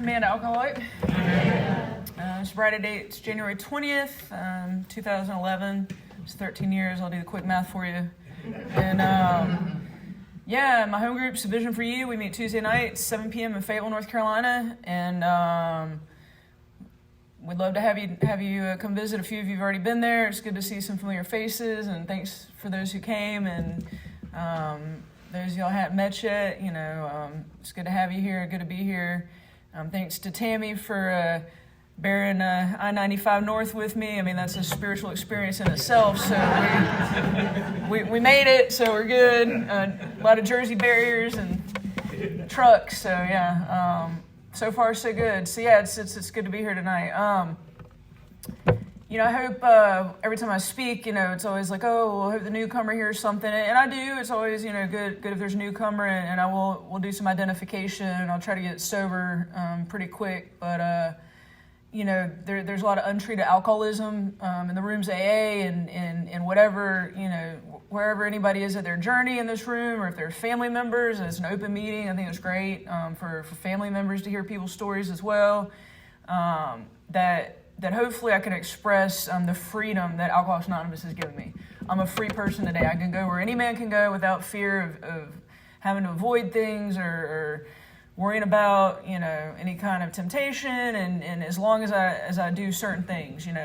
man alcoholic. Sobriety date's January 20th, 2011. It's 13 years. I'll do the quick math for you. And my home group's A Vision for You. We meet Tuesday nights, 7 p.m. in Fayetteville, North Carolina. And we'd love to have you come visit. A few of you have already been there. It's good to see some familiar faces, and thanks for those who came. And those y'all hadn't met yet, it's good to have you here. Good to be here. Thanks to Tammy for bearing I-95 North with me. I mean, that's a spiritual experience in itself. So we made it, so we're good. A lot of Jersey barriers and trucks. So yeah, so far so good. So yeah, it's good to be here tonight. I hope every time I speak, it's always like, oh, I hope the newcomer hears something. And I do. It's always, good if there's a newcomer, and we'll do some identification, and I'll try to get sober pretty quick. But, there's a lot of untreated alcoholism in the rooms AA and whatever, wherever anybody is at their journey in this room, or if they're family members, and it's an open meeting. I think it's great for family members to hear people's stories as well. That hopefully I can express the freedom that Alcoholics Anonymous has given me. I'm a free person today. I can go where any man can go without fear of having to avoid things or worrying about, any kind of temptation. And as long as I do certain things, and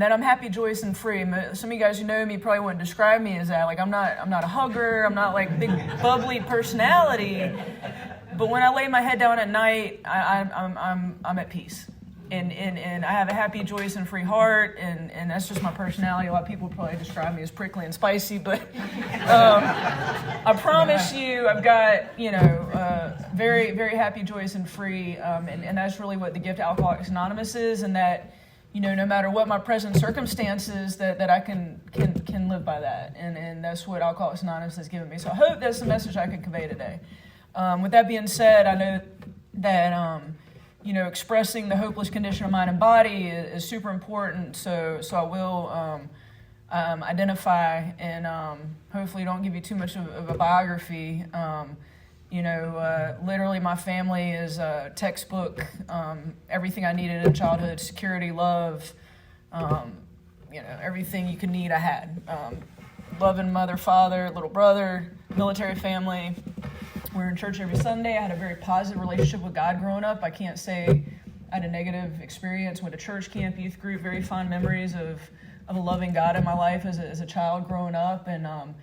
that I'm happy, joyous, and free. Some of you guys who know me probably wouldn't describe me as that. Like I'm not a hugger. I'm not like big bubbly personality. But when I lay my head down at night, I'm at peace. And I have a happy, joyous, and free heart, and that's just my personality. A lot of people probably describe me as prickly and spicy, but I promise you, I've got very, very happy, joyous, and free, and that's really what the gift of Alcoholics Anonymous is, and that no matter what my present circumstances, that I can live by that, and that's what Alcoholics Anonymous has given me. So I hope that's the message I can convey today. With that being said, I know that. Expressing the hopeless condition of mind and body is super important. So I will identify and hopefully don't give you too much of a biography. Literally my family is a textbook, everything I needed in childhood, security, love, everything you could need I had. Loving mother, father, little brother, military family. We were in church every Sunday. I had a very positive relationship with God growing up. I can't say I had a negative experience. Went to church camp, youth group, very fond memories of a loving God in my life as a child growing up. And, I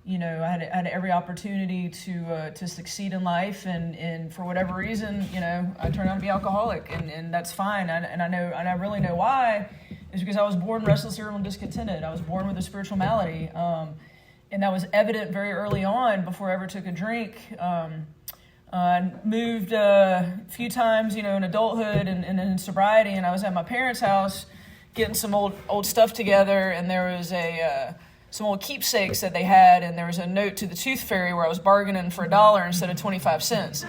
had every opportunity to succeed in life. And for whatever reason, I turned out to be alcoholic. And that's fine. And I really know why. It's because I was born restless, irritable, and discontented. I was born with a spiritual malady. And that was evident very early on before I ever took a drink. I moved a few times, in adulthood and in sobriety, and I was at my parents' house getting some old stuff together, and there was some old keepsakes that they had, and there was a note to the Tooth Fairy where I was bargaining for $1 instead of 25 cents.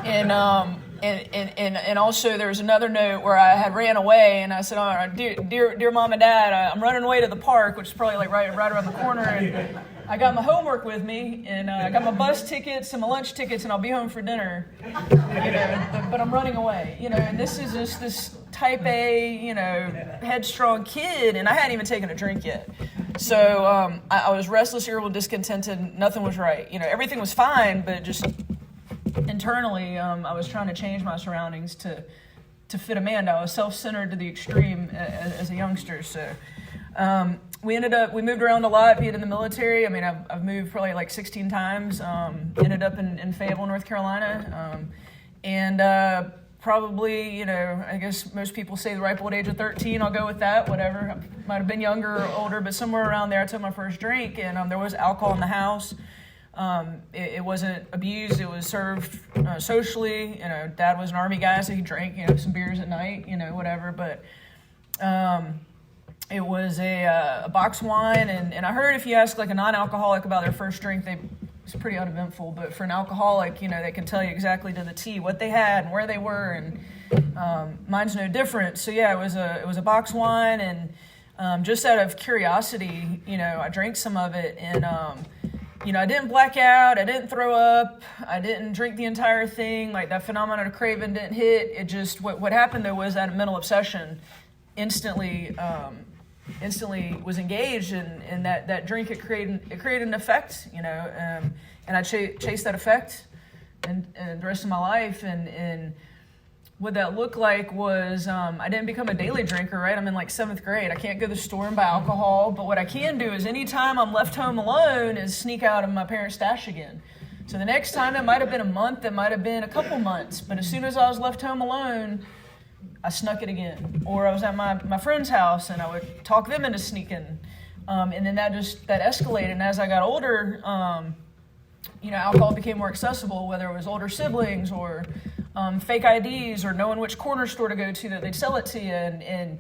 And also there was another note where I had ran away, and I said, "Oh, dear Mom and Dad, I'm running away to the park," which is probably like right around the corner. And I got my homework with me, and I got my bus tickets and my lunch tickets, and I'll be home for dinner. But I'm running away, and this is just this type A, headstrong kid, and I hadn't even taken a drink yet. So I was restless, irritable, discontented. Nothing was right. Everything was fine, but just internally, I was trying to change my surroundings to fit Amanda. I was self-centered to the extreme as a youngster. So we moved around a lot, being in the military. I mean, I've moved probably like 16 times. Ended up in Fayetteville, North Carolina, and probably, I guess most people say the ripe old age of 13. I'll go with that. Whatever. I might have been younger or older, but somewhere around there, I took my first drink, and there was alcohol in the house. It wasn't abused. It was served socially. Dad was an Army guy, so he drank, some beers at night, whatever. But it was a box wine, and I heard if you ask like a non-alcoholic about their first drink, it's pretty uneventful. But for an alcoholic, they can tell you exactly to the T what they had and where they were, and mine's no different. So yeah, it was a box wine, and just out of curiosity, I drank some of it, and I didn't black out, I didn't throw up, I didn't drink the entire thing, like that phenomenon of craving didn't hit. It just, what happened though was that mental obsession instantly was engaged, and that drink, it created an effect, and I chased that effect and the rest of my life, and what that looked like was I didn't become a daily drinker, right? I'm in like 7th grade. I can't go to the store and buy alcohol, but what I can do is anytime I'm left home alone is sneak out of my parents' stash again. So the next time, it might have been a month, it might have been a couple months, but as soon as I was left home alone, I snuck it again. Or I was at my friend's house and I would talk them into sneaking. And then that escalated. And as I got older, alcohol became more accessible, whether it was older siblings or fake IDs or knowing which corner store to go to that they'd sell it to you. And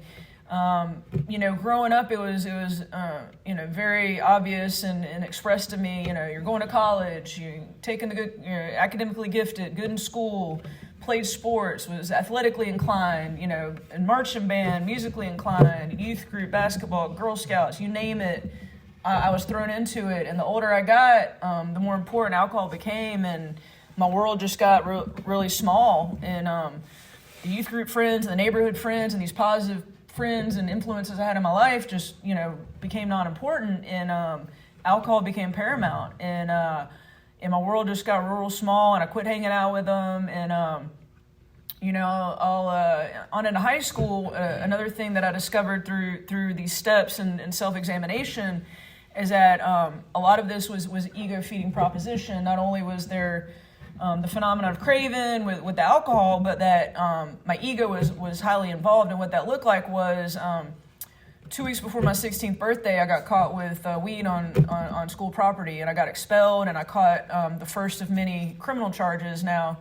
growing up, it was very obvious and expressed to me, you're going to college, you're taking you're academically gifted, good in school, played sports, was athletically inclined, in marching band, musically inclined, youth group, basketball, Girl Scouts, you name it. I was thrown into it, and the older I got, the more important alcohol became, and my world just got really small. And the youth group friends, the neighborhood friends, and these positive friends and influences I had in my life just, became non-important, and alcohol became paramount. And my world just got real small, and I quit hanging out with them. And on into high school, another thing that I discovered through these steps and self-examination is that a lot of this was ego-feeding proposition. Not only was there the phenomenon of craving with the alcohol, but that my ego was highly involved. And what that looked like was 2 weeks before my 16th birthday, I got caught with weed on school property, and I got expelled, and I caught the first of many criminal charges. Now,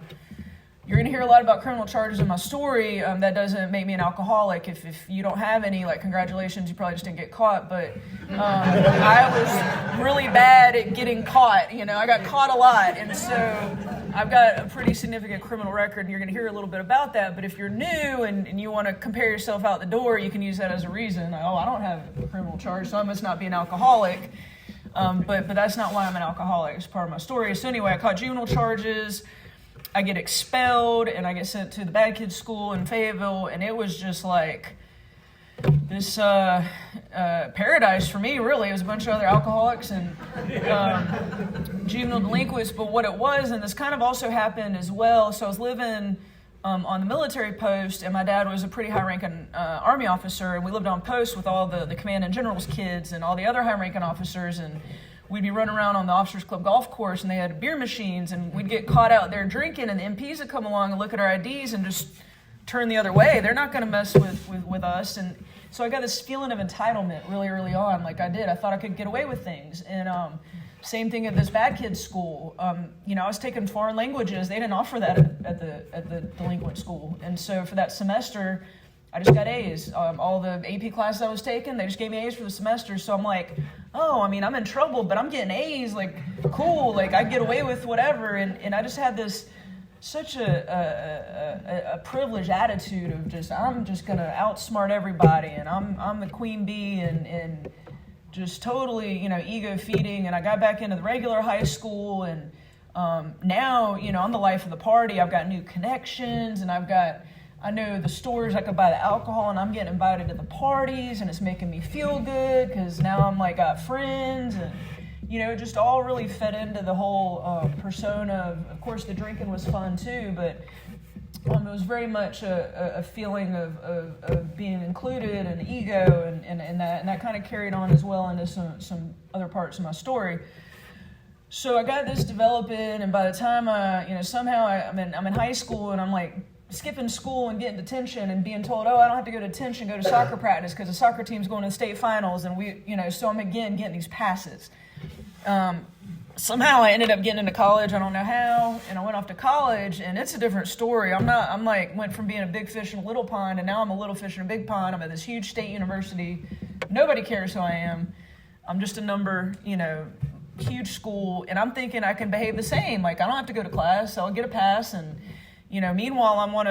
you're going to hear a lot about criminal charges in my story. That doesn't make me an alcoholic. If you don't have any, congratulations, you probably just didn't get caught. But I was really bad at getting caught. I got caught a lot. And so I've got a pretty significant criminal record, and you're going to hear a little bit about that. But if you're new and you want to compare yourself out the door, you can use that as a reason. I don't have a criminal charge, so I must not be an alcoholic. But that's not why I'm an alcoholic. It's part of my story. So anyway, I caught juvenile charges. I get expelled, and I get sent to the bad kids school in Fayetteville, and it was just like this paradise for me, really. It was a bunch of other alcoholics and juvenile delinquents, but what it was, and this kind of also happened as well, so I was living on the military post, and my dad was a pretty high-ranking Army officer, and we lived on post with all the command and general's kids and all the other high-ranking officers, and we'd be running around on the Officers Club golf course, and they had beer machines, and we'd get caught out there drinking, and the MPs would come along and look at our IDs and just turn the other way. They're not going to mess with us. And so I got this feeling of entitlement really early on, like I did. I thought I could get away with things. And same thing at this bad kids school. I was taking foreign languages. They didn't offer that at the delinquent school. And so for that semester, I just got A's. All the AP classes I was taking, they just gave me A's for the semester. So I'm like, I'm in trouble, but I'm getting A's. Cool. I get away with whatever. And I just had such a privileged attitude of I'm just gonna outsmart everybody, and I'm the queen bee, and just totally ego feeding. And I got back into the regular high school, and now I'm the life of the party. I've got new connections, and I know the stores I could buy the alcohol, and I'm getting invited to the parties, and it's making me feel good because now I'm got friends, and it just all really fed into the whole persona. Of course, the drinking was fun too, but it was very much a feeling of being included and ego, and that kind of carried on as well into some other parts of my story. So I got this developing, and by the time somehow I'm in high school, and I'm skipping school and getting detention and being told, I don't have to go to detention, go to soccer practice because the soccer team's going to the state finals, and so I'm again getting these passes. Somehow I ended up getting into college, I don't know how, and I went off to college, and it's a different story. Went from being a big fish in a little pond, and now I'm a little fish in a big pond. I'm at this huge state university. Nobody cares who I am. I'm just a number, huge school, and I'm thinking I can behave the same. I don't have to go to class, so I'll get a pass, and meanwhile, I'm on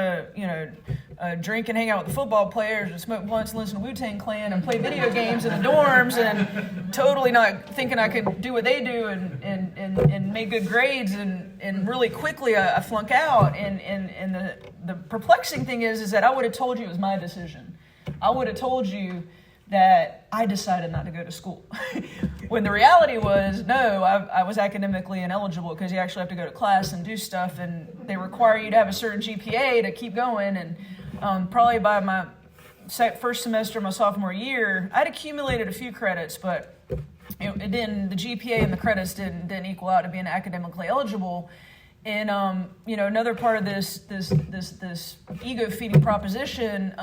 drink and hang out with the football players and smoke blunts and listen to Wu-Tang Clan and play video games in the dorms and totally not thinking I could do what they do and make good grades and really quickly I flunk out and the perplexing thing is that I would have told you it was my decision. I would have told you that I decided not to go to school. When the reality was, no, I was academically ineligible because you actually have to go to class and do stuff, and they require you to have a certain GPA to keep going. And probably by my first semester of my sophomore year, I'd accumulated a few credits, but it didn't. The GPA and the credits didn't equal out to being academically eligible. And another part of this ego-feeding proposition.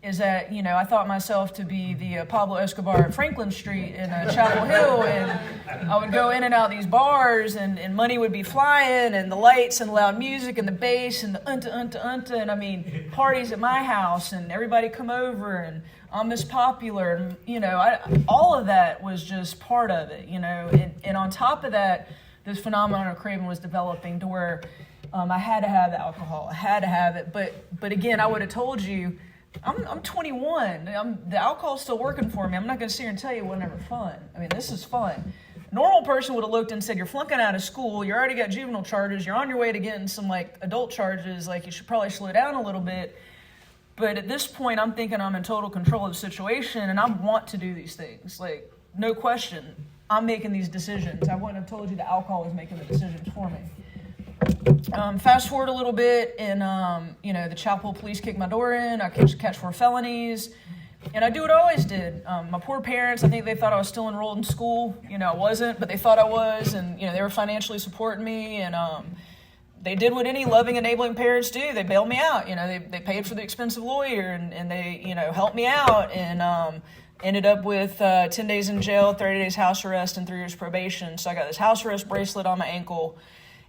Is that, I thought myself to be the Pablo Escobar at Franklin Street in Chapel Hill, and I would go in and out these bars, and money would be flying, and the lights and the loud music and the bass and the unta, and parties at my house, and everybody come over, and I'm Miss Popular, and, all of that was just part of it, and on top of that, this phenomenon of craving was developing to where I had to have the alcohol, I had to have it, but again, I would have told you, I'm 21. The alcohol's still working for me. I'm not going to sit here and tell you it wasn't ever fun. This is fun. A normal person would have looked and said, you're flunking out of school. You already got juvenile charges. You're on your way to getting some adult charges. You should probably slow down a little bit. But at this point, I'm thinking I'm in total control of the situation, and I want to do these things. No question. I'm making these decisions. I wouldn't have told you the alcohol was making the decisions for me. Fast forward a little bit, and the Chapel police kick my door in. I catch 4 felonies, and I do what I always did. My poor parents, I think they thought I was still enrolled in school. I wasn't, but they thought I was, and they were financially supporting me, and they did what any loving, enabling parents do. They bailed me out. They paid for the expensive lawyer, and they helped me out, and ended up with 10 days in jail, 30 days house arrest, and 3 years probation. So I got this house arrest bracelet on my ankle.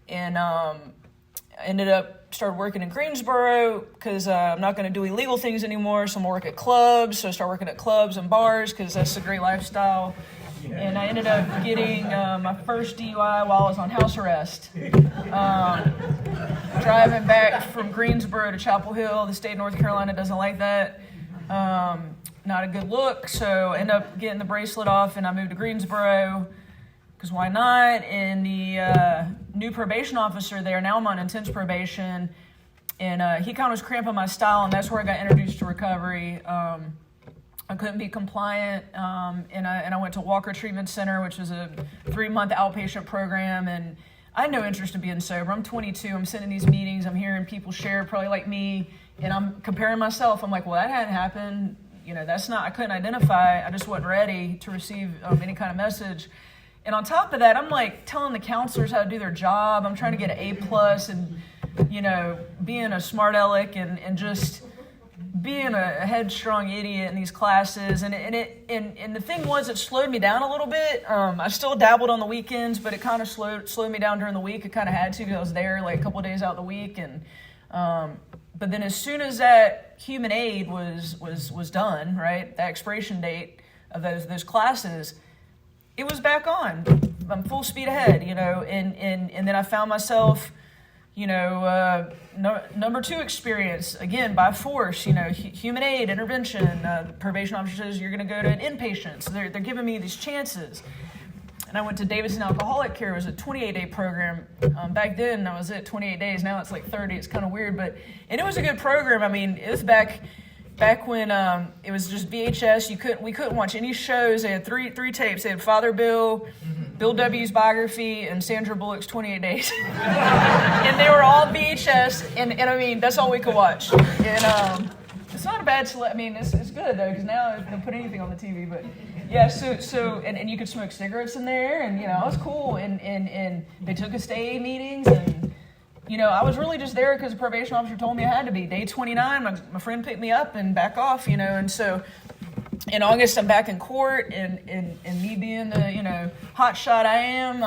And started working in Greensboro because I'm not going to do illegal things anymore, so I'm going to work at clubs. So I started working at clubs and bars because that's a great lifestyle. And I ended up getting my first DUI while I was on house arrest. Driving back from Greensboro to Chapel Hill, the state of North Carolina doesn't like that. Not a good look, so I ended up getting the bracelet off, and I moved to Greensboro. Because why not? And the new probation officer there, now I'm on intense probation, and he kind of was cramping my style, and that's where I got introduced to recovery. I couldn't be compliant, and I went to Walker Treatment Center, which was a 3-month outpatient program, and I had no interest in being sober. I'm 22, I'm sitting in these meetings, I'm hearing people share probably like me, and I'm comparing myself. I'm like, well, that hadn't happened. I couldn't identify. I just wasn't ready to receive any kind of message. And on top of that, I'm telling the counselors how to do their job. I'm trying to get an A+ and, being a smart aleck and just being a headstrong idiot in these classes. And the thing was, it slowed me down a little bit. I still dabbled on the weekends, but it kind of slowed me down during the week. It kind of had to because I was there a couple of days out of the week. And but then as soon as that human aid was done, right, the expiration date of those classes, it was back on. I'm full speed ahead, and then I found myself, number 2 experience, again, by force, human aid, intervention. The probation officer says you're going to go to an inpatient. So they're giving me these chances. And I went to Davidson Alcoholic Care. It was a 28-day program. Back then, I was at 28 days. Now it's 30. It's kind of weird, and it was a good program. It was back when it was just VHS. We couldn't watch any shows. They had three tapes. They had Father Bill, Bill W.'s biography, and Sandra Bullock's 28 Days. And they were all VHS, and that's all we could watch. And it's not a bad it's good though, because now they'll put anything on the TV. But yeah, so and you could smoke cigarettes in there, and it was cool. And they took us to AA meetings, and I was really just there because the probation officer told me I had to be. Day 29, my friend picked me up and back off, and so in August I'm back in court, and me being the hot shot I am,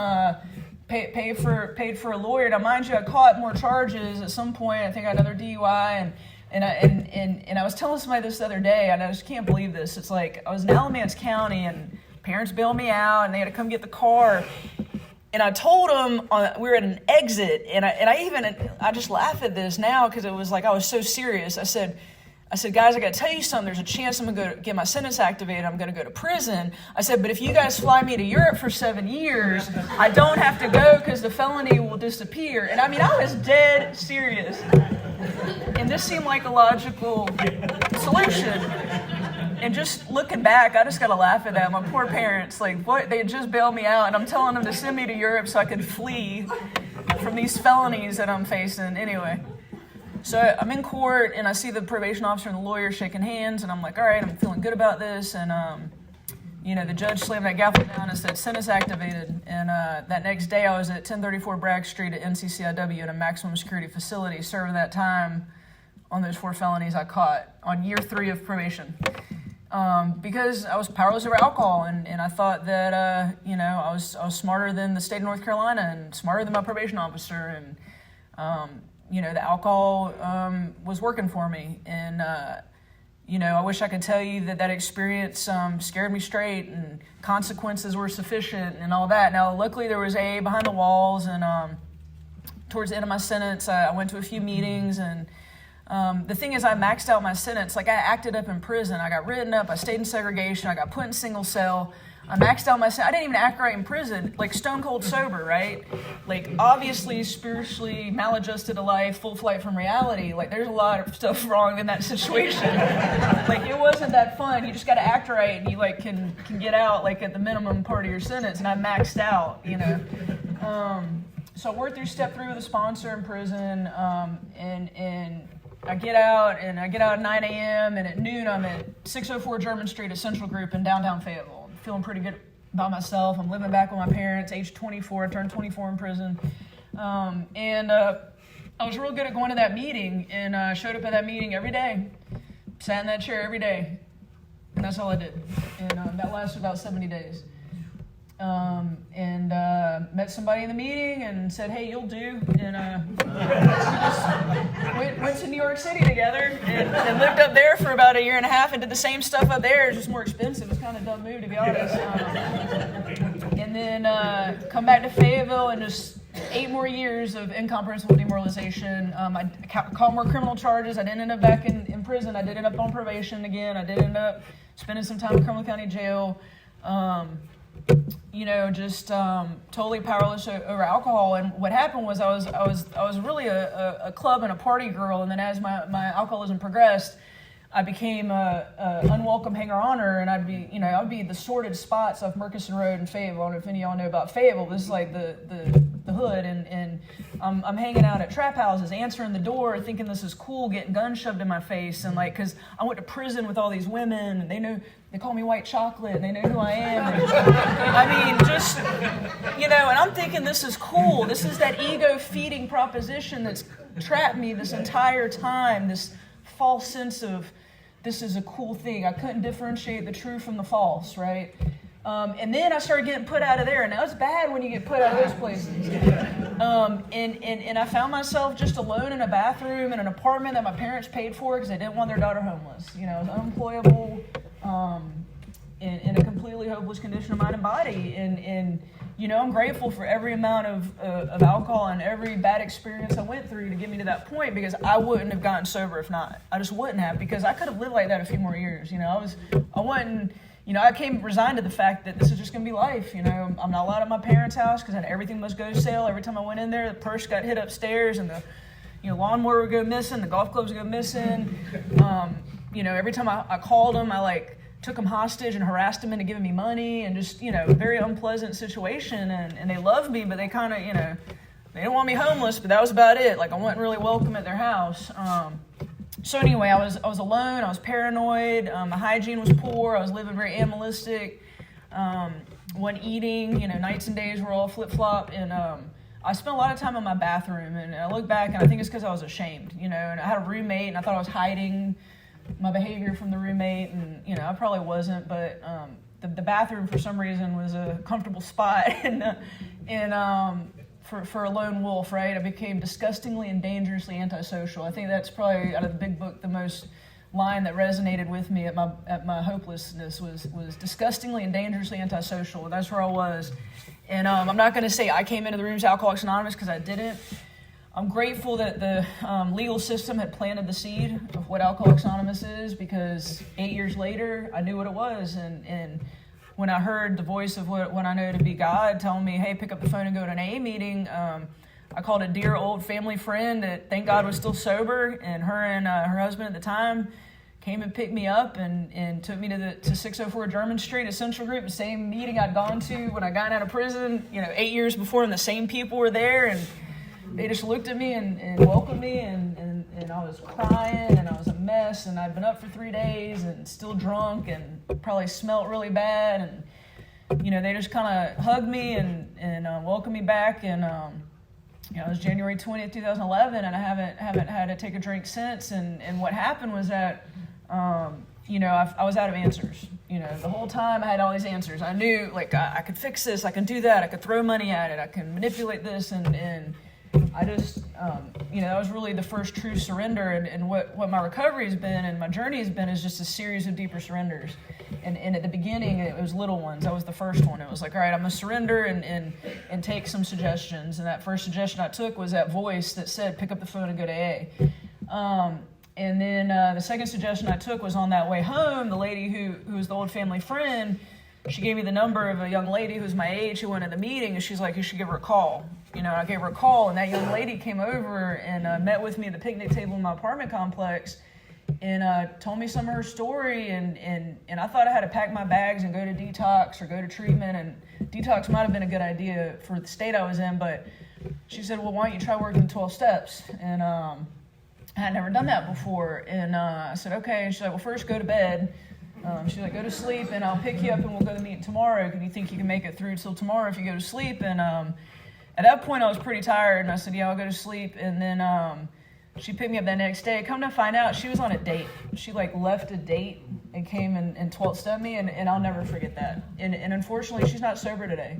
paid for a lawyer. Now mind you, I caught more charges at some point. I think I had another DUI, and I was telling somebody this the other day, and I just can't believe this. It's I was in Alamance County, and parents bailed me out, and they had to come get the car. And I told him we were at an exit, and I just laugh at this now because it was like I was so serious. I said, guys, I got to tell you something. There's a chance I'm going to get my sentence activated. I'm going to go to prison. I said, but if you guys fly me to Europe for 7 years, I don't have to go because the felony will disappear. And I mean, I was dead serious. And this seemed like a logical solution. And just looking back, I just got to laugh at that. My poor parents, like, what? They had just bailed me out, and I'm telling them to send me to Europe so I could flee from these felonies that I'm facing. Anyway. So I'm in court, and I see the probation officer and the lawyer shaking hands, and I'm like, all right, I'm feeling good about this. And, the judge slammed that gavel down and said, sentence activated. And that next day, I was at 1034 Bragg Street at NCCIW in a maximum security facility, serving that time on those 4 felonies I caught on year 3 of probation. Because I was powerless over alcohol, and I thought that, I was smarter than the state of North Carolina and smarter than my probation officer, and, the alcohol was working for me. And, I wish I could tell you that experience scared me straight and consequences were sufficient and all that. Now, luckily, there was AA behind the walls, and towards the end of my sentence, I went to a few meetings, and the thing is, I maxed out my sentence. Like, I acted up in prison. I got written up. I stayed in segregation. I got put in single cell. I maxed out my sentence. I didn't even act right in prison, like stone cold sober, right? Like, obviously, spiritually maladjusted to life, full flight from reality. Like, there's a lot of stuff wrong in that situation. Like, it wasn't that fun. You just got to act right, and you, like, can get out, like, at the minimum part of your sentence. And I maxed out, So I worked through step 3 with a sponsor in prison, and I get out at 9 a.m., and at noon I'm at 604 German Street at Central Group in downtown Fayetteville. I'm feeling pretty good about myself. I'm living back with my parents, age 24. I turned 24 in prison. I was real good at going to that meeting, and I showed up at that meeting every day, sat in that chair every day, and that's all I did. And that lasted about 70 days. Met somebody in the meeting and said, hey, you'll do. And we just went to New York City together and lived up there for about 1.5 years and did the same stuff up there. It was just more expensive. It was kind of a dumb move, to be honest. And then come back to Fayetteville and just 8 more years of incomprehensible demoralization. I caught more criminal charges. I didn't end up back in prison. I did end up on probation again. I did end up spending some time in Cumberland County Jail. Totally powerless over alcohol. And what happened was I was really a club and a party girl. And then as my alcoholism progressed, I became a unwelcome hanger-oner, and I'd be the sordid spots off Murchison Road in Fayetteville. I don't know if any of y'all know about Fayetteville. This is like the hood, and I'm hanging out at trap houses, answering the door, thinking this is cool, getting guns shoved in my face, and like, cause I went to prison with all these women, and they call me white chocolate, and they know who I am. And, and I'm thinking this is cool. This is that ego-feeding proposition that's trapped me this entire time, this false sense of this is a cool thing. I couldn't differentiate the true from the false, right? And then I started getting put out of there, and that was bad when you get put out of those places. And I found myself just alone in a bathroom in an apartment that my parents paid for because they didn't want their daughter homeless. I was unemployable, in a completely hopeless condition of mind and body. And I'm grateful for every amount of alcohol and every bad experience I went through to get me to that point, because I wouldn't have gotten sober if not. I just wouldn't have, because I could have lived like that a few more years. I came resigned to the fact that this is just going to be life. I'm not allowed at my parents' house because everything must go to sale. Every time I went in there, the purse got hit upstairs, and the lawnmower would go missing, the golf clubs would go missing. Every time I called them, I took them hostage and harassed them into giving me money, and just, very unpleasant situation. And they loved me, but they kind of, they didn't want me homeless, but that was about it. I wasn't really welcome at their house. So anyway, I was alone. I was paranoid. My hygiene was poor. I was living very animalistic. Wasn't eating. Nights and days were all flip-flop. And I spent a lot of time in my bathroom. And I look back, and I think it's because I was ashamed. And I had a roommate, and I thought I was hiding my behavior from the roommate. And I probably wasn't. But the bathroom, for some reason, was a comfortable spot. For a lone wolf, right? I became disgustingly and dangerously antisocial. I think that's probably, out of the big book, the most line that resonated with me at my hopelessness was disgustingly and dangerously antisocial, and that's where I was. And I'm not going to say I came into the rooms of Alcoholics Anonymous, because I didn't. I'm grateful that the legal system had planted the seed of what Alcoholics Anonymous is, because 8 years later, I knew what it was. And when I heard the voice of what I know to be God telling me, hey, pick up the phone and go to an AA meeting, I called a dear old family friend that, thank God, was still sober, and her husband at the time came and picked me up and took me to 604 German Street, a Central Group, the same meeting I'd gone to when I got out of prison, 8 years before, and the same people were there, and they just looked at me and welcomed me, and I was crying, and I was a mess, and I'd been up for 3 days and still drunk and probably smelt really bad, and they just kind of hugged me and welcomed me back, and it was January 20th, 2011, and I haven't had to take a drink since, and what happened was that I was out of answers. The whole time I had all these answers. I knew, I could fix this, I can do that, I could throw money at it, I can manipulate this, and I just, that was really the first true surrender, and what my recovery has been and my journey has been is just a series of deeper surrenders. And at the beginning, it was little ones. That was the first one. It was like, all right, I'm going to surrender and take some suggestions. And that first suggestion I took was that voice that said, pick up the phone and go to AA. And then the second suggestion I took was on that way home, the lady who was the old family friend, she gave me the number of a young lady who was my age who went to the meeting, and she's like, you should give her a call. I gave her a call, and that young lady came over and met with me at the picnic table in my apartment complex and told me some of her story, and I thought I had to pack my bags and go to detox or go to treatment, and detox might have been a good idea for the state I was in, but she said, well, why don't you try working 12 steps? And I had never done that before, and I said, okay. And she's like, well, first go to bed. She's like, go to sleep, and I'll pick you up, and we'll go to the meeting tomorrow. Do you think you can make it through till tomorrow if you go to sleep? And at that point, I was pretty tired, and I said, yeah, I'll go to sleep. And then she picked me up that next day. Come to find out, she was on a date. She left a date and came and 12-stepped me, and I'll never forget that. And unfortunately, she's not sober today.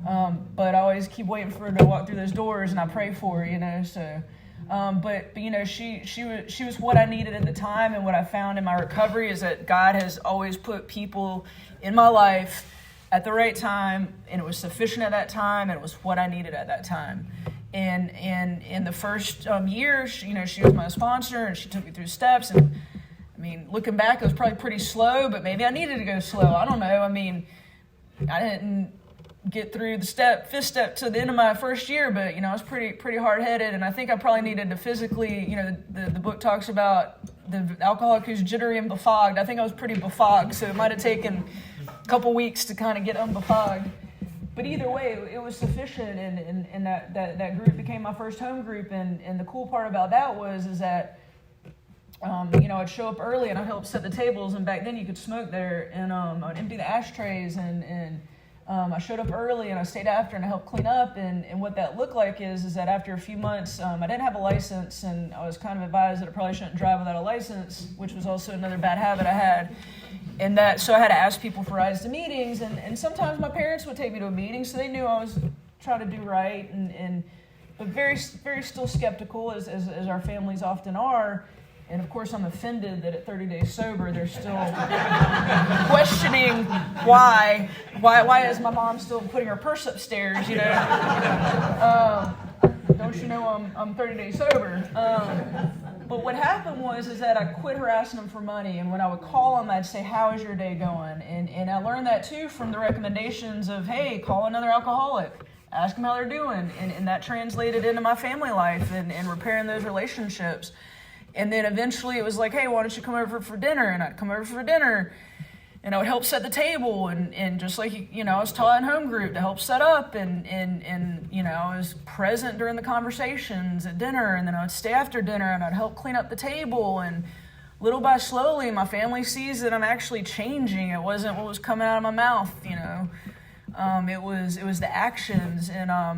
But I always keep waiting for her to walk through those doors, and I pray for her, so... But she was what I needed at the time, and what I found in my recovery is that God has always put people in my life at the right time, and it was sufficient at that time, and it was what I needed at that time. And in the first year, she was my sponsor, and she took me through steps, and I mean, looking back, it was probably pretty slow, but maybe I needed to go slow. I don't know. I mean, I didn't get through the fifth step to the end of my first year, but I was pretty hard-headed, and I think I probably needed to physically, the book talks about the alcoholic who's jittery and befogged. I think I was pretty befogged, so it might have taken a couple weeks to kind of get unbefogged. But either way, it was sufficient, and that group became my first home group, and the cool part about that is that I'd show up early and I'd help set the tables, and back then you could smoke there, and I'd empty the ashtrays, and I showed up early and I stayed after and I helped clean up, and what that looked like is that after a few months, I didn't have a license, and I was kind of advised that I probably shouldn't drive without a license, which was also another bad habit I had, so I had to ask people for rides to meetings, and sometimes my parents would take me to a meeting, so they knew I was trying to do right, but very, very still skeptical, as our families often are. And of course, I'm offended that at 30 days sober, they're still questioning why is my mom still putting her purse upstairs, don't you know I'm 30 days sober? But what happened is that I quit harassing them for money, and when I would call them, I'd say, how is your day going? And I learned that too from the recommendations of, hey, call another alcoholic, ask them how they're doing, and that translated into my family life and repairing those relationships. And then eventually it was like, hey, why don't you come over for dinner? And I'd come over for dinner, and I would help set the table, and just like, I was taught in home group to help set up, and I was present during the conversations at dinner, and then I would stay after dinner, and I'd help clean up the table, and little by slowly, my family sees that I'm actually changing. It wasn't what was coming out of my mouth, It was the actions, and I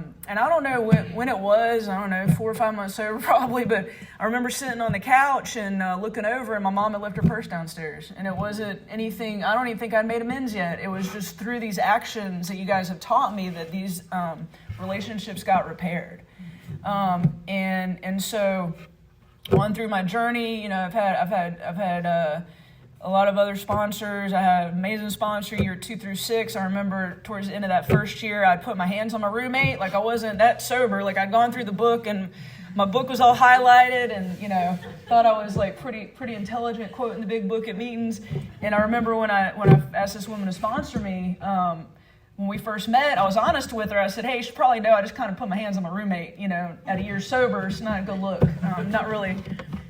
don't know when it was. I don't know, 4 or 5 months sober probably. But I remember sitting on the couch and looking over, and my mom had left her purse downstairs, and it wasn't anything. I don't even think I'd made amends yet. It was just through these actions that you guys have taught me that these relationships got repaired, and so on through my journey, I've had a lot of other sponsors. I had an amazing sponsor year 2 through 6. I remember towards the end of that first year, I'd put my hands on my roommate. Like, I wasn't that sober. Like, I'd gone through the book, and my book was all highlighted, and, you know, thought I was like pretty intelligent, quoting the big book at meetings. And I remember when I asked this woman to sponsor me, when we first met, I was honest with her. I said, hey, you should probably know I just kind of put my hands on my roommate, you know, at a year sober. It's not a good look. Not really.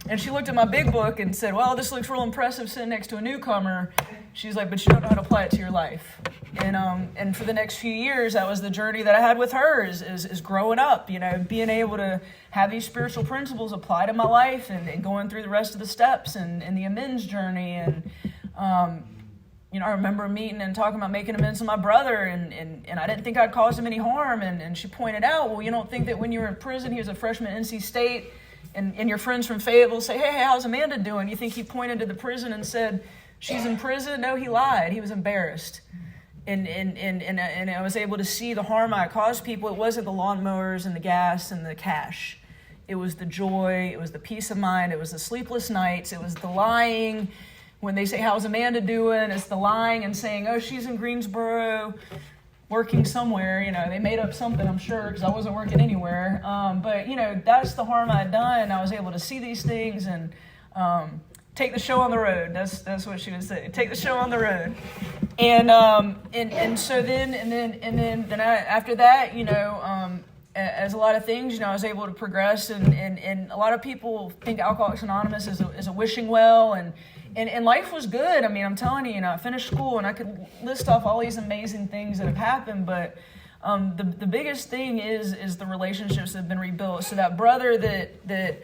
And she looked at my big book and said, well, this looks real impressive sitting next to a newcomer. She's like, but you don't know how to apply it to your life. And for the next few years, that was the journey that I had with her, is growing up, you know, being able to have these spiritual principles applied in my life, and going through the rest of the steps and the amends journey. And, you know, I remember meeting and talking about making amends with my brother, and I didn't think I'd caused him any harm. And she pointed out, well, you don't think that when you were in prison, he was a freshman at NC State, and your friends from Fayetteville say, hey, how's Amanda doing? You think he pointed to the prison and said, she's in prison? No, he lied. He was embarrassed. And I was able to see the harm I caused people. It wasn't the lawnmowers and the gas and the cash. It was the joy. It was the peace of mind. It was the sleepless nights. It was the lying. When they say, how's Amanda doing? It's the lying and saying, oh, she's in Greensboro, working somewhere. You know, they made up something, I'm sure, because I wasn't working anywhere. But, you know, that's the harm I'd done. I was able to see these things and take the show on the road. That's what she would say. Take the show on the road. And so then after that, you know, as a lot of things, you know, I was able to progress, and a lot of people think Alcoholics Anonymous is a wishing well, and life was good. I mean, I'm telling you, I finished school, and I could list off all these amazing things that have happened, but the biggest thing is the relationships that have been rebuilt. So that brother that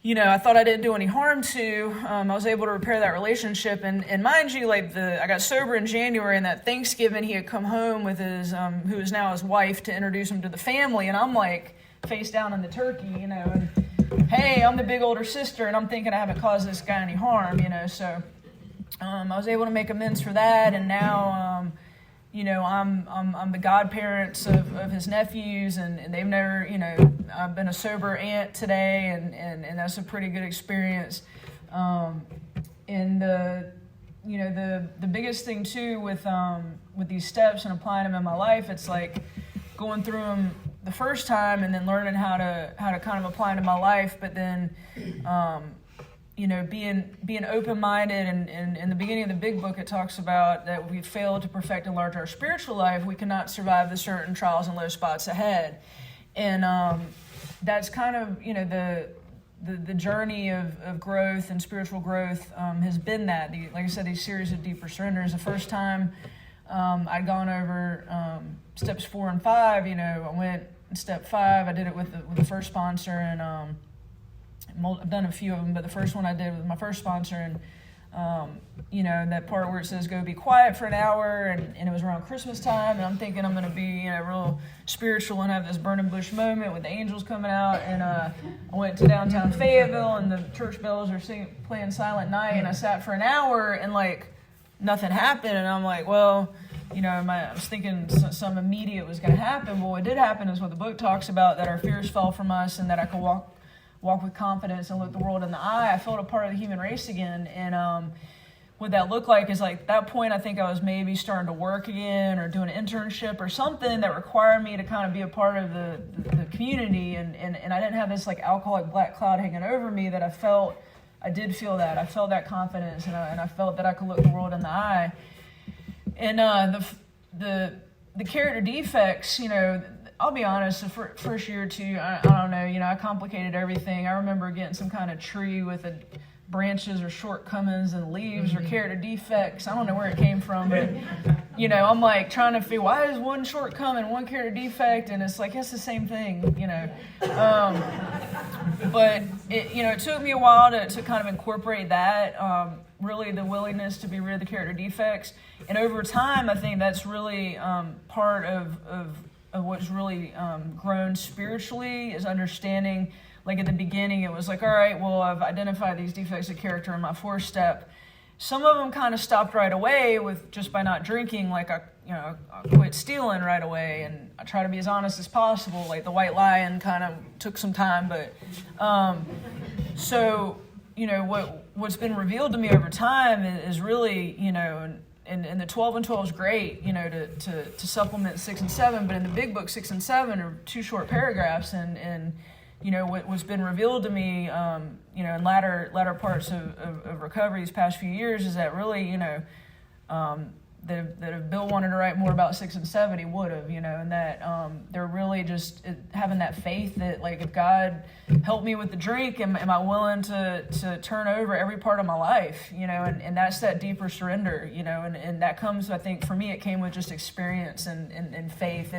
you know, I thought I didn't do any harm to, I was able to repair that relationship. And mind you, like, I got sober in January, and that Thanksgiving he had come home with his, who is now his wife, to introduce him to the family. And I'm like, face down in the turkey, you know, and hey, I'm the big older sister, and I'm thinking I haven't caused this guy any harm, you know. So I was able to make amends for that. And now, you know, I'm the godparents of his nephews, and they've never, you know, I've been a sober aunt today, and that's a pretty good experience. And you know, the biggest thing too with these steps and applying them in my life, it's like going through them the first time and then learning how to kind of apply them in my life, but then you know, being open-minded, and in the beginning of the big book, it talks about that we fail to perfect and enlarge our spiritual life, we cannot survive the certain trials and low spots ahead. And that's kind of, you know, the journey of growth and spiritual growth has been that. Like I said, these series of deeper surrenders. The first time I'd gone over steps 4 and 5, you know, I went step 5, I did it with the first sponsor, and I've done a few of them, but the first one I did with my first sponsor, and you know, that part where it says go be quiet for an hour, and it was around Christmas time, and I'm thinking I'm going to be, you know, real spiritual and have this burning bush moment with the angels coming out, and I went to downtown Fayetteville, and the church bells are playing Silent Night, and I sat for an hour, and like nothing happened, and I'm like, well, you know, I was thinking some immediate was going to happen. Well, what did happen is what the book talks about, that our fears fell from us, and that I could walk with confidence and look the world in the eye. I felt a part of the human race again. And what that looked like is, like, at that point, I think I was maybe starting to work again or doing an internship or something that required me to kind of be a part of the community. And I didn't have this, like, alcoholic black cloud hanging over me that I did feel that. I felt that confidence, and I felt that I could look the world in the eye. And the character defects, you know, I'll be honest, the first year or two, I don't know, you know, I complicated everything. I remember getting some kind of tree with branches or shortcomings, and leaves or character defects. I don't know where it came from, but, you know, I'm like trying to figure, why is one shortcoming, one character defect? And it's like, it's the same thing, you know. But, it took me a while to kind of incorporate that, really the willingness to be rid of the character defects. And over time, I think that's really part of what's really grown spiritually, is understanding. Like at the beginning, it was like, all right, well, I've identified these defects of character in my 4th step. Some of them kind of stopped right away with just by not drinking. Like I quit stealing right away, and I try to be as honest as possible. Like the white lion kind of took some time, but so, you know, what's been revealed to me over time is really, and the 12 and 12 is great, to supplement 6 and 7, but in the big book, 6 and 7 are 2 short paragraphs, and what's been revealed to me, in latter parts of recovery these past few years is that really, that if Bill wanted to write more about 6 and 7, he would have, and that they're really just having that faith that, like, if God helped me with the drink, am I willing to turn over every part of my life, and that's that deeper surrender, and that comes, I think, for me, it came with just experience and faith.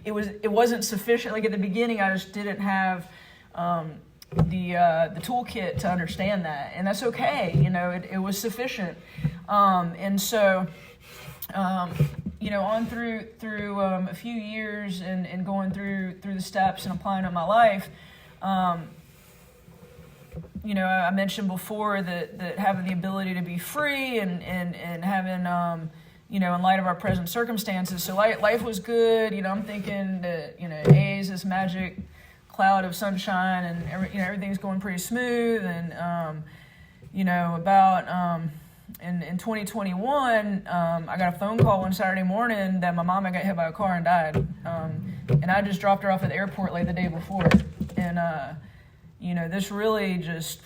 It wasn't sufficient. Like, at the beginning, I just didn't have the toolkit to understand that, and that's okay. It was sufficient, and so. On through a few years and going through the steps and applying it in my life, I mentioned before that having the ability to be free and having, in light of our present circumstances. So life was good. I'm thinking that, AA is this magic cloud of sunshine and everything's going pretty smooth. And, in 2021, I got a phone call one Saturday morning that my mom had got hit by a car and died. And I just dropped her off at the airport like the day before. And, this really just,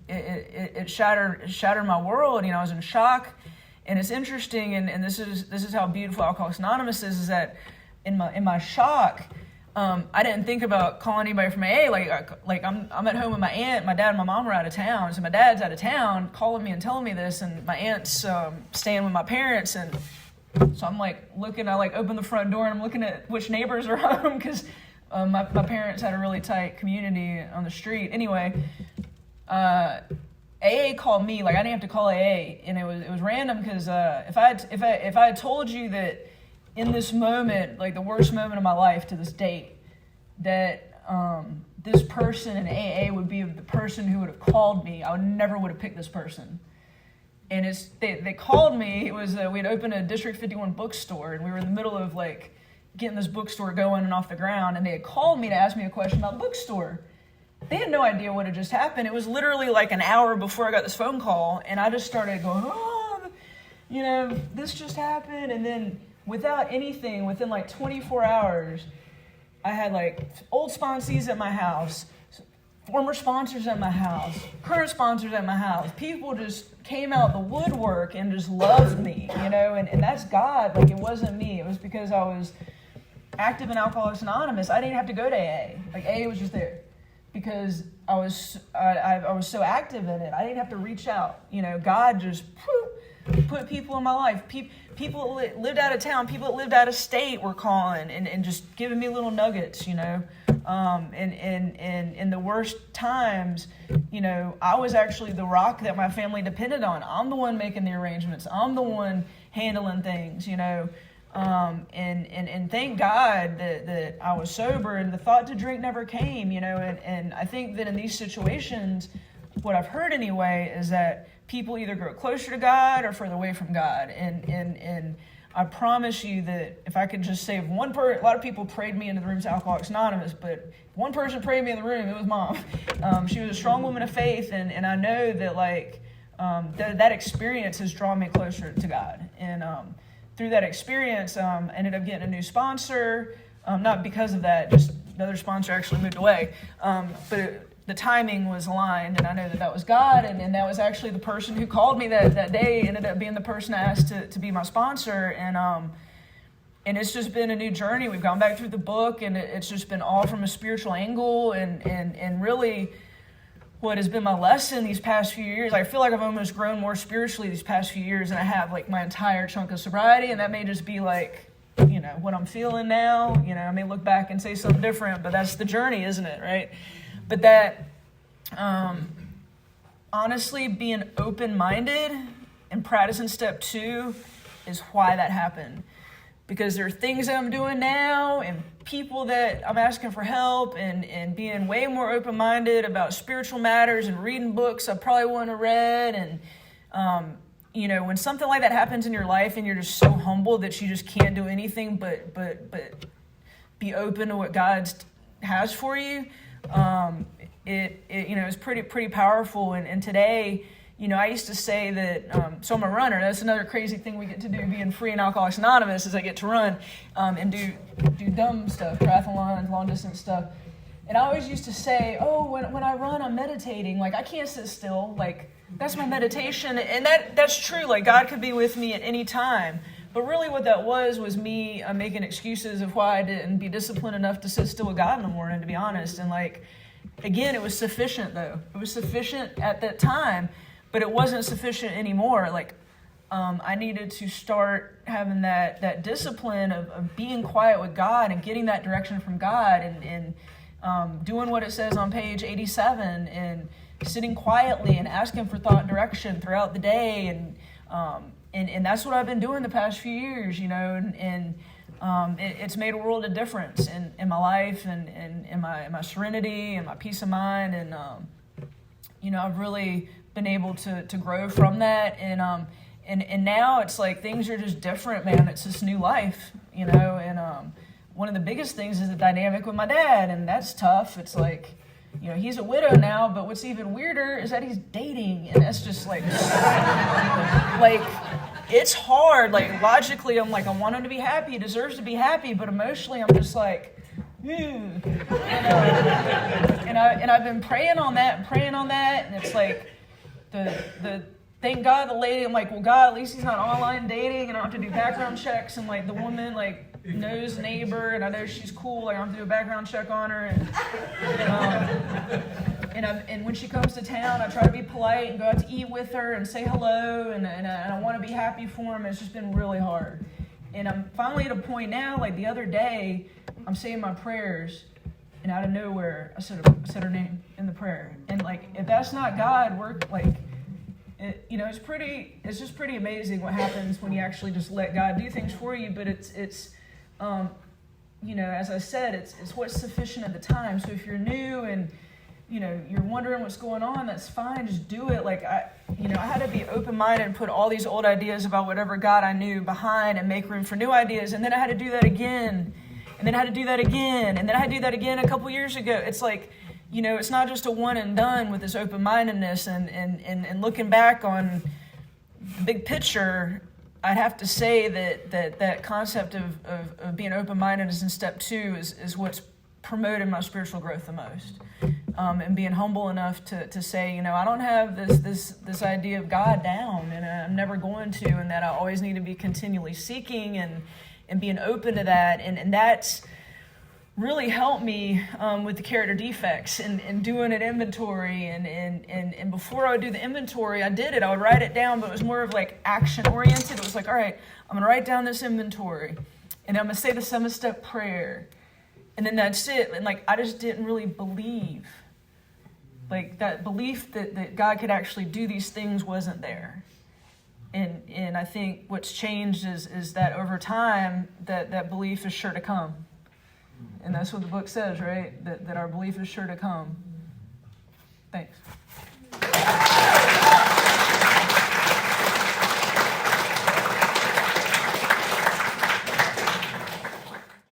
it shattered my world. I was in shock. And it's interesting, and this is how beautiful Alcoholics Anonymous is that in my shock, I didn't think about calling anybody from AA. Like I'm at home with my aunt, my dad and my mom are out of town. So my dad's out of town calling me and telling me this, and my aunt's staying with my parents. And so I'm like looking, I open the front door and I'm looking at which neighbors are home because my parents had a really tight community on the street. Anyway, AA called me. I didn't have to call AA, and it was random because if I had told you that in this moment, the worst moment of my life to this date, that this person in AA would be the person who would have called me, I never would have picked this person. And they called me. It was we had opened a District 51 bookstore, and we were in the middle of getting this bookstore going and off the ground. And they had called me to ask me a question about the bookstore. They had no idea what had just happened. It was literally an hour before I got this phone call, and I just started going, this just happened, and then. Without anything, within 24 hours, I had old sponsees at my house, former sponsors at my house, current sponsors at my house. People just came out the woodwork and just loved me, and that's God. It wasn't me. It was because I was active in Alcoholics Anonymous. I didn't have to go to AA. AA was just there because I was so active in it. I didn't have to reach out. God just put people in my life. People that lived out of town, people that lived out of state were calling and just giving me little nuggets, and in the worst times, I was actually the rock that my family depended on. I'm the one making the arrangements. I'm the one handling things, and thank God that I was sober and the thought to drink never came, and I think that in these situations, what I've heard anyway is that people either grow closer to God or further away from God. And I promise you that if I could just say a lot of people prayed me into the room to Alcoholics Anonymous, but if one person prayed me in the room, it was Mom. She was a strong woman of faith, and I know that that experience has drawn me closer to God. And through that experience, I ended up getting a new sponsor, not because of that, just another sponsor actually moved away. But the timing was aligned, and I know that was God, and that was actually the person who called me that day, ended up being the person I asked to be my sponsor, and it's just been a new journey. We've gone back through the book, and it's just been all from a spiritual angle, and really what has been my lesson these past few years. I feel like I've almost grown more spiritually these past few years than I have my entire chunk of sobriety, and that may just be what I'm feeling now. I may look back and say something different, but that's the journey, isn't it, right? But that, honestly, being open-minded and practicing step 2 is why that happened. Because there are things that I'm doing now and people that I'm asking for help and being way more open-minded about spiritual matters and reading books I probably wouldn't have read. And, when something like that happens in your life and you're just so humble that you just can't do anything but be open to what God has for you, it is pretty powerful. And today, I used to say that, so I'm a runner. That's another crazy thing we get to do being free in Alcoholics Anonymous is I get to run and do dumb stuff, triathlons, long distance stuff. And I always used to say, oh, when I run, I'm meditating. Like, I can't sit still. Like, that's my meditation. And that's true. Like, God could be with me at any time. But really what that was me making excuses of why I didn't be disciplined enough to sit still with God in the morning, to be honest. And, like, again, it was sufficient, though. It was sufficient at that time. But it wasn't sufficient anymore. Like, I needed to start having that discipline of being quiet with God and getting that direction from God and doing what it says on page 87 and sitting quietly and asking for thought and direction throughout the day. And that's what I've been doing the past few years, and it's made a world of difference in my life and in my serenity and my peace of mind. And, I've really been able to grow from that, and now it's like things are just different, man. It's this new life, and one of the biggest things is the dynamic with my dad, and that's tough. It's like, he's a widow now, but what's even weirder is that he's dating, and that's just like it's hard. Like, logically, I'm like, I want him to be happy, he deserves to be happy, but emotionally I'm just like, and I've been praying on that, and it's like the thank God the lady, I'm like, well, God, at least he's not online dating, and I don't have to do background checks, and like the woman like knows the neighbor, and I know she's cool, like I don't have to do a background check on her, and when she comes to town, I try to be polite and go out to eat with her and say hello, and I want to be happy for him. It's just been really hard, and I'm finally at a point now. Like the other day, I'm saying my prayers, and out of nowhere, I said her name in the prayer. And like, if that's not God, it's just pretty amazing what happens when you actually just let God do things for you. But it's as I said, it's what's sufficient at the time. So if you're new and you're wondering what's going on, that's fine. Just do it. Like I had to be open-minded and put all these old ideas about whatever God I knew behind and make room for new ideas. And then I had to do that again. And then I had to do that again. And then I had to do that again a couple years ago. It's like, it's not just a one and done with this open-mindedness and looking back on the big picture. I'd have to say that concept of being open-minded is in step 2 is what's promoted my spiritual growth the most. And being humble enough to say, I don't have this idea of God down, and I'm never going to, and that I always need to be continually seeking and being open to that. And that's really helped me with the character defects and doing an inventory. And before I would do the inventory, I would write it down, but it was more of like action oriented. It was like, all right, I'm going to write down this inventory, and I'm going to say the 7-step prayer. And then that's it. And like, I just didn't really believe. Like that belief that God could actually do these things wasn't there. And I think what's changed is that over time, that belief is sure to come. And that's what the book says, right? That our belief is sure to come. Thanks.